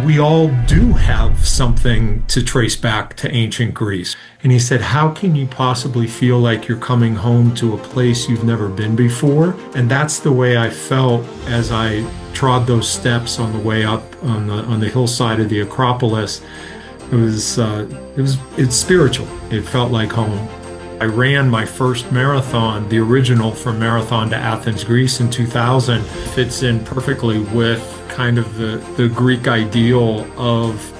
we all do have something to trace back to ancient Greece. And he said, how can you possibly feel like you're coming home to a place you've never been before? And that's the way I felt as I trod those steps on the way up on the hillside of the Acropolis. It's spiritual. It felt like home. I ran my first marathon, the original from Marathon to Athens, Greece in 2000. Fits in perfectly with kind of the Greek ideal of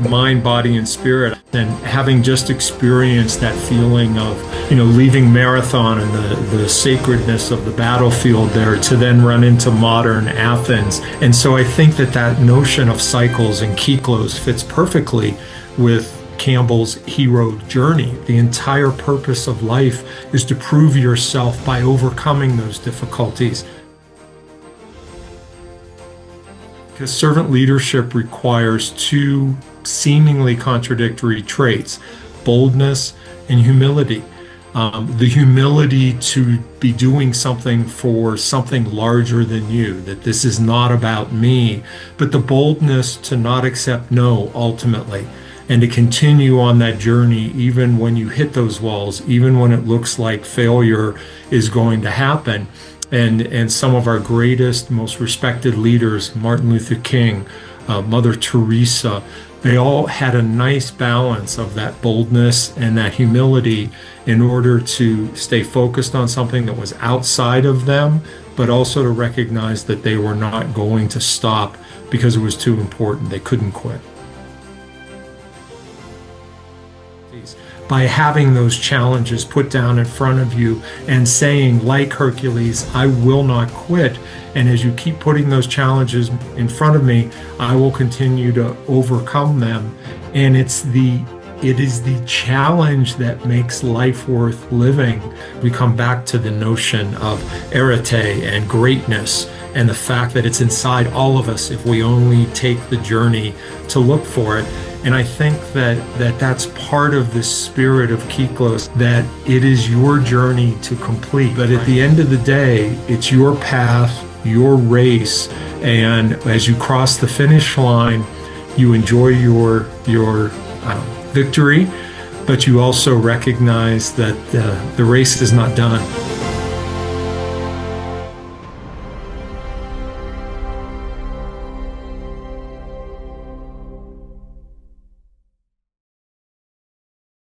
mind, body, and spirit. And having just experienced that feeling of, leaving Marathon and the sacredness of the battlefield there to then run into modern Athens. And so I think that notion of cycles and kyklos fits perfectly with Campbell's hero journey. The entire purpose of life is to prove yourself by overcoming those difficulties. Because servant leadership requires two seemingly contradictory traits: boldness and humility. The humility to be doing something for something larger than you, that this is not about me, but the boldness to not accept no ultimately, and to continue on that journey even when you hit those walls, even when it looks like failure is going to happen. And some of our greatest, most respected leaders, Martin Luther King, Mother Teresa, they all had a nice balance of that boldness and that humility in order to stay focused on something that was outside of them, but also to recognize that they were not going to stop because it was too important. They couldn't quit. By having those challenges put down in front of you and saying, like Hercules, I will not quit. And as you keep putting those challenges in front of me, I will continue to overcome them. And it is the challenge that makes life worth living. We come back to the notion of arete and greatness, and the fact that it's inside all of us if we only take the journey to look for it. And I think that's part of the spirit of Kyklos, that it is your journey to complete. But at the end of the day, it's your path, your race, and as you cross the finish line, you enjoy your victory, but you also recognize that the race is not done.